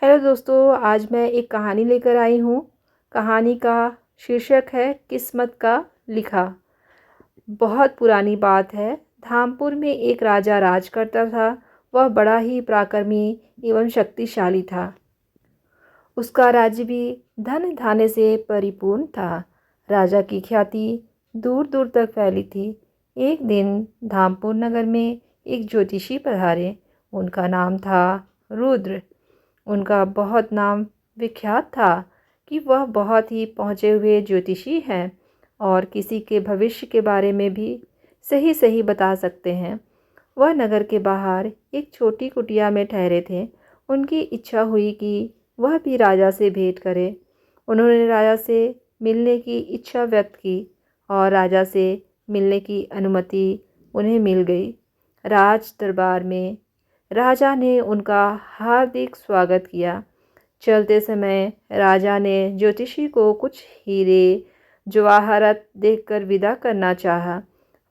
Hello दोस्तों, आज मैं एक कहानी लेकर आई हूँ। कहानी का शीर्षक है किस्मत का लिखा। बहुत पुरानी बात है। धामपुर में एक राजा राज करता था। वह बड़ा ही पराक्रमी एवं शक्तिशाली था। उसका राज्य भी धन धान्य से परिपूर्ण था। राजा की ख्याति दूर दूर तक फैली थी। एक दिन धामपुर नगर में एक ज्योतिषी पधारे। उनका नाम था रुद्र। उनका बहुत नाम विख्यात था कि वह बहुत ही पहुँचे हुए ज्योतिषी हैं और किसी के भविष्य के बारे में भी सही सही बता सकते हैं। वह नगर के बाहर एक छोटी कुटिया में ठहरे थे। उनकी इच्छा हुई कि वह भी राजा से भेंट करे। उन्होंने राजा से मिलने की इच्छा व्यक्त की और राजा से मिलने की अनुमति उन्हें मिल गई। राज दरबार में राजा ने उनका हार्दिक स्वागत किया। चलते समय राजा ने ज्योतिषी को कुछ हीरे जवाहरात देकर विदा करना चाहा,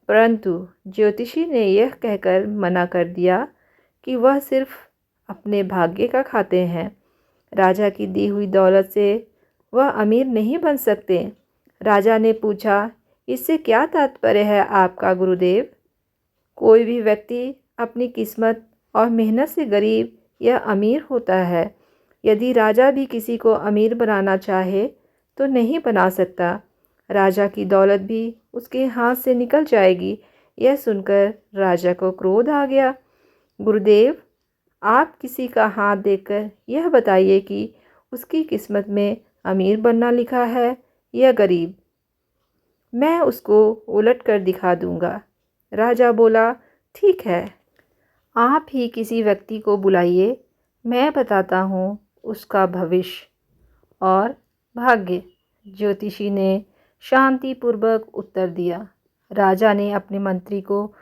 परंतु ज्योतिषी ने यह कहकर मना कर दिया कि वह सिर्फ अपने भाग्य का खाते हैं। राजा की दी हुई दौलत से वह अमीर नहीं बन सकते। राजा ने पूछा, इससे क्या तात्पर्य है आपका गुरुदेव? कोई भी व्यक्ति अपनी किस्मत और मेहनत से गरीब या अमीर होता है। यदि राजा भी किसी को अमीर बनाना चाहे तो नहीं बना सकता। राजा की दौलत भी उसके हाथ से निकल जाएगी। यह सुनकर राजा को क्रोध आ गया। गुरुदेव, आप किसी का हाथ देखकर यह बताइए कि उसकी किस्मत में अमीर बनना लिखा है या गरीब। मैं उसको उलट कर दिखा दूंगा। राजा बोला, ठीक है, आप ही किसी व्यक्ति को बुलाइए। मैं बताता हूँ उसका भविष्य और भाग्य। ज्योतिषी ने शांतिपूर्वक उत्तर दिया। राजा ने अपने मंत्री को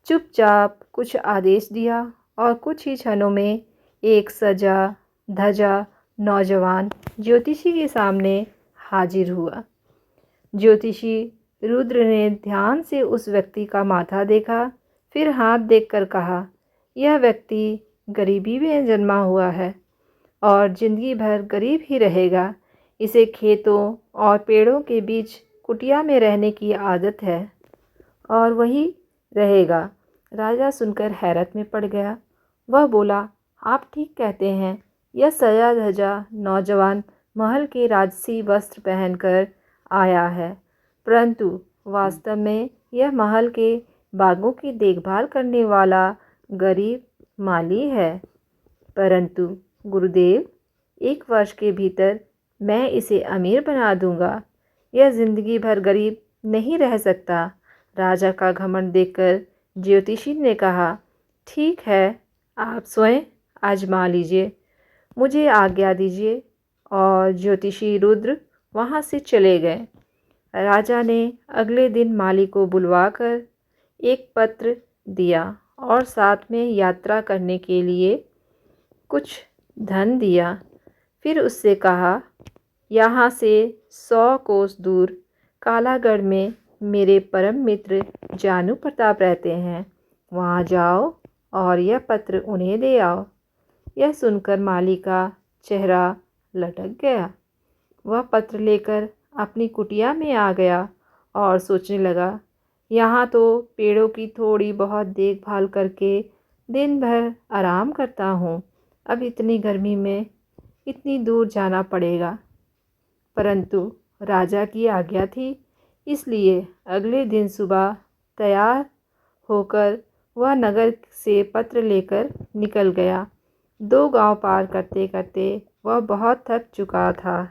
चुपचाप कुछ आदेश दिया और कुछ ही क्षणों में एक सजा धजा नौजवान ज्योतिषी के सामने हाजिर हुआ। ज्योतिषी रुद्र ने ध्यान से उस व्यक्ति का माथा देखा, फिर हाथ देखकर कहा, यह व्यक्ति गरीबी में जन्मा हुआ है और जिंदगी भर गरीब ही रहेगा। इसे खेतों और पेड़ों के बीच कुटिया में रहने की आदत है और वही रहेगा। राजा सुनकर हैरत में पड़ गया। वह बोला, आप ठीक कहते हैं। यह सजा धजा नौजवान महल के राजसी वस्त्र पहनकर आया है, परंतु वास्तव में यह महल के बागों की देखभाल करने वाला गरीब माली है। परंतु गुरुदेव, 1 वर्ष के भीतर मैं इसे अमीर बना दूंगा। यह जिंदगी भर गरीब नहीं रह सकता। राजा का घमंड देखकर ज्योतिषी ने कहा, ठीक है, आप स्वयं आजमा लीजिए, मुझे आज्ञा दीजिए। और ज्योतिषी रुद्र वहाँ से चले गए। राजा ने अगले दिन माली को बुलवाकर एक पत्र दिया और साथ में यात्रा करने के लिए कुछ धन दिया। फिर उससे कहा, यहाँ से 100 कोस दूर कालागढ़ में मेरे परम मित्र जानू प्रताप रहते हैं। वहाँ जाओ और यह पत्र उन्हें दे आओ। यह सुनकर माली का चेहरा लटक गया। वह पत्र लेकर अपनी कुटिया में आ गया और सोचने लगा, यहाँ तो पेड़ों की थोड़ी बहुत देखभाल करके दिन भर आराम करता हूँ। अब इतनी गर्मी में इतनी दूर जाना पड़ेगा। परंतु राजा की आज्ञा थी, इसलिए अगले दिन सुबह तैयार होकर वह नगर से पत्र लेकर निकल गया। 2 गांव पार करते करते वह बहुत थक चुका था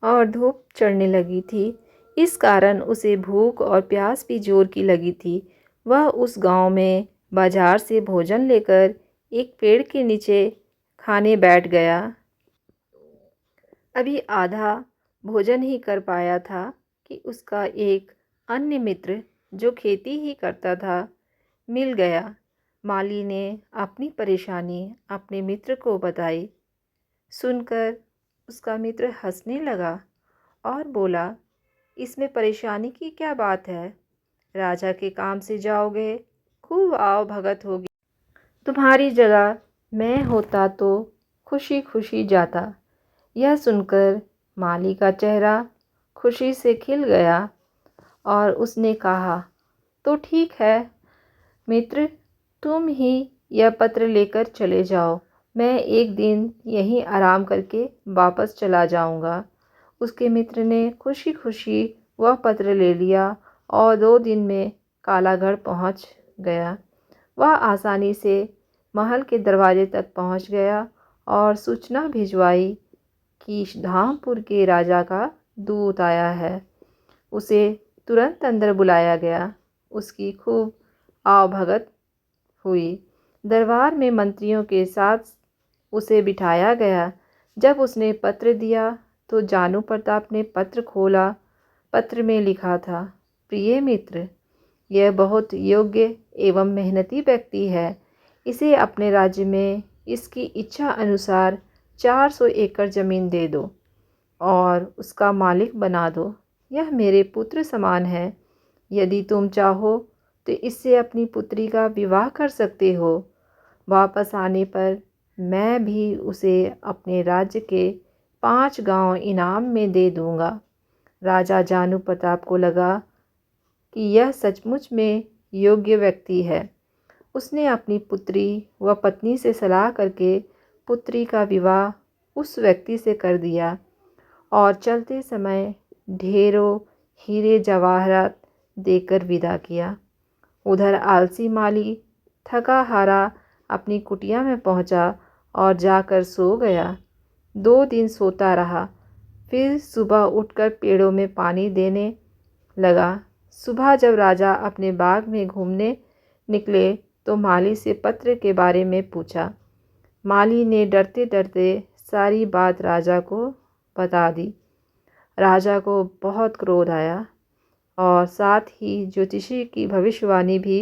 और धूप चढ़ने लगी थी। इस कारण उसे भूख और प्यास भी जोर की लगी थी। वह उस गांव में बाजार से भोजन लेकर एक पेड़ के नीचे खाने बैठ गया। अभी आधा भोजन ही कर पाया था कि उसका एक अन्य मित्र जो खेती ही करता था मिल गया। माली ने अपनी परेशानी अपने मित्र को बताई। सुनकर उसका मित्र हंसने लगा और बोला, इसमें परेशानी की क्या बात है? राजा के काम से जाओगे, खूब आओ भगत होगी। तुम्हारी जगह मैं होता तो खुशी खुशी जाता। यह सुनकर माली का चेहरा खुशी से खिल गया और उसने कहा, तो ठीक है मित्र, तुम ही यह पत्र लेकर चले जाओ। मैं एक दिन यहीं आराम करके वापस चला जाऊंगा। उसके मित्र ने खुशी खुशी वह पत्र ले लिया और 2 दिन में कालागढ़ पहुंच गया। वह आसानी से महल के दरवाजे तक पहुंच गया और सूचना भिजवाई कि धामपुर के राजा का दूत आया है। उसे तुरंत अंदर बुलाया गया। उसकी खूब आवभगत हुई। दरबार में मंत्रियों के साथ उसे बिठाया गया। जब उसने पत्र दिया तो जानू प्रताप ने पत्र खोला। पत्र में लिखा था, प्रिय मित्र, यह बहुत योग्य एवं मेहनती व्यक्ति है। इसे अपने राज्य में इसकी इच्छा अनुसार 400 एकड़ ज़मीन दे दो और उसका मालिक बना दो। यह मेरे पुत्र समान है। यदि तुम चाहो तो इससे अपनी पुत्री का विवाह कर सकते हो। वापस आने पर मैं भी उसे अपने राज्य के 5 गांव इनाम में दे दूंगा। राजा जानू प्रताप को लगा कि यह सचमुच में योग्य व्यक्ति है। उसने अपनी पुत्री व पत्नी से सलाह करके पुत्री का विवाह उस व्यक्ति से कर दिया और चलते समय ढेरों हीरे जवाहरात देकर विदा किया। उधर आलसी माली थका हारा अपनी कुटिया में पहुंचा और जाकर सो गया। 2 दिन सोता रहा। फिर सुबह उठकर पेड़ों में पानी देने लगा। सुबह जब राजा अपने बाग में घूमने निकले तो माली से पत्र के बारे में पूछा। माली ने डरते डरते सारी बात राजा को बता दी। राजा को बहुत क्रोध आया और साथ ही ज्योतिषी की भविष्यवाणी भी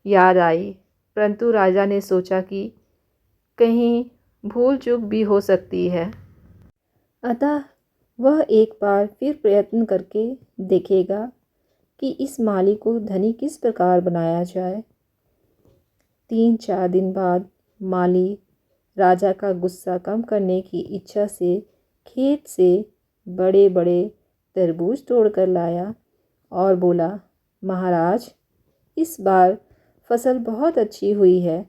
याद आई। परंतु राजा ने सोचा कि कहीं भूल चूक भी हो सकती है, अतः वह एक बार फिर प्रयत्न करके देखेगा कि इस माली को धनी किस प्रकार बनाया जाए। 3-4 दिन बाद माली राजा का गुस्सा कम करने की इच्छा से खेत से बड़े बड़े तरबूज तोड़कर लाया और बोला, महाराज, इस बार फसल बहुत अच्छी हुई है।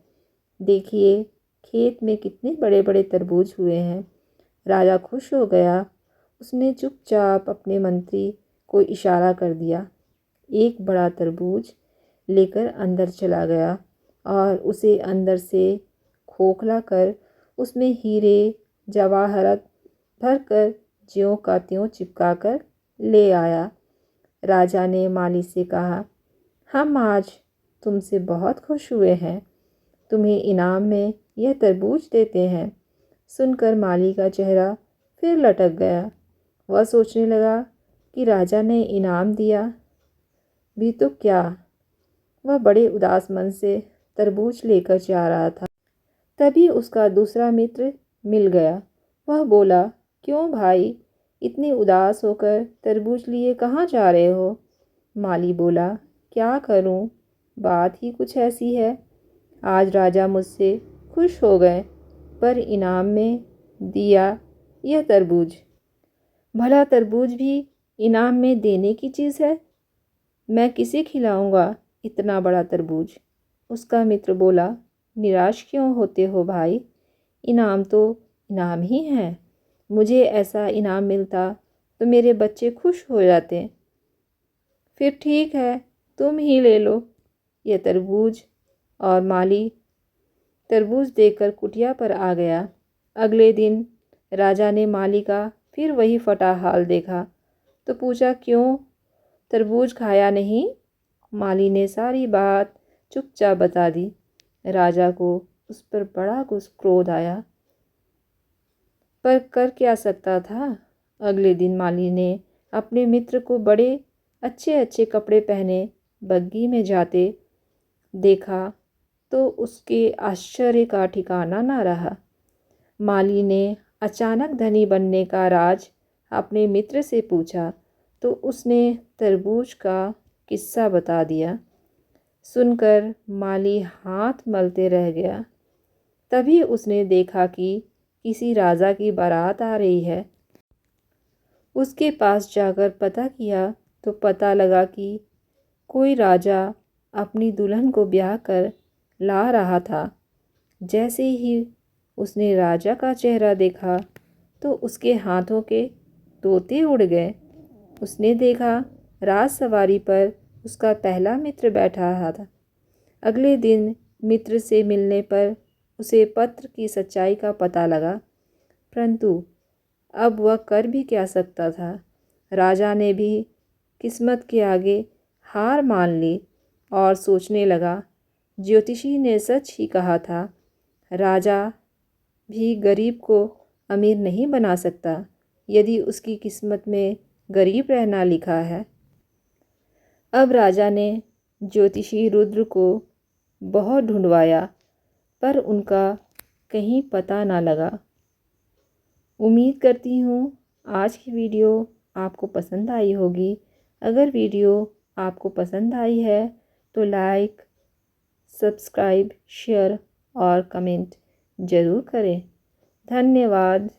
देखिए खेत में कितने बड़े बड़े तरबूज हुए हैं। राजा खुश हो गया। उसने चुपचाप अपने मंत्री को इशारा कर दिया। एक बड़ा तरबूज लेकर अंदर चला गया और उसे अंदर से खोखला कर उसमें हीरे जवाहरात भरकर ज्यों का त्यों चिपका कर ले आया। राजा ने माली से कहा, हम आज तुमसे बहुत खुश हुए हैं। तुम्हें इनाम में यह तरबूज देते हैं। सुनकर माली का चेहरा फिर लटक गया। वह सोचने लगा कि राजा ने इनाम दिया भी तो क्या। वह बड़े उदास मन से तरबूज लेकर जा रहा था। तभी उसका दूसरा मित्र मिल गया। वह बोला, क्यों भाई, इतनी उदास होकर तरबूज लिए कहाँ जा रहे हो? माली बोला, क्या करूं, बात ही कुछ ऐसी है। आज राजा मुझसे खुश हो गए पर इनाम में दिया यह तरबूज। भला तरबूज भी इनाम में देने की चीज़ है? मैं किसे खिलाऊंगा इतना बड़ा तरबूज? उसका मित्र बोला, निराश क्यों होते हो भाई, इनाम तो इनाम ही है। मुझे ऐसा इनाम मिलता तो मेरे बच्चे खुश हो जाते। फिर ठीक है, तुम ही ले लो यह तरबूज। और माली तरबूज देकर कुटिया पर आ गया। अगले दिन राजा ने माली का फिर वही फटा हाल देखा तो पूछा, क्यों तरबूज खाया नहीं? माली ने सारी बात चुपचाप बता दी। राजा को उस पर बड़ा क्रोध आया, पर कर क्या सकता था। अगले दिन माली ने अपने मित्र को बड़े अच्छे अच्छे कपड़े पहने बग्गी में जाते देखा तो उसके आश्चर्य का ठिकाना न रहा। माली ने अचानक धनी बनने का राज अपने मित्र से पूछा तो उसने तरबूज का किस्सा बता दिया। सुनकर माली हाथ मलते रह गया। तभी उसने देखा कि किसी राजा की बारात आ रही है। उसके पास जाकर पता किया तो पता लगा कि कोई राजा अपनी दुल्हन को ब्याह कर ला रहा था। जैसे ही उसने राजा का चेहरा देखा तो उसके हाथों के तोते उड़ गए। उसने देखा राजसवारी पर उसका पहला मित्र बैठा रहा था। अगले दिन मित्र से मिलने पर उसे पत्र की सच्चाई का पता लगा, परंतु अब वह कर भी क्या सकता था। राजा ने भी किस्मत के आगे हार मान ली और सोचने लगा, ज्योतिषी ने सच ही कहा था, राजा भी गरीब को अमीर नहीं बना सकता यदि उसकी किस्मत में गरीब रहना लिखा है। अब राजा ने ज्योतिषी रुद्र को बहुत ढूंढवाया पर उनका कहीं पता ना लगा। उम्मीद करती हूँ आज की वीडियो आपको पसंद आई होगी। अगर वीडियो आपको पसंद आई है तो लाइक, सब्सक्राइब, शेयर और कमेंट ज़रूर करें। धन्यवाद।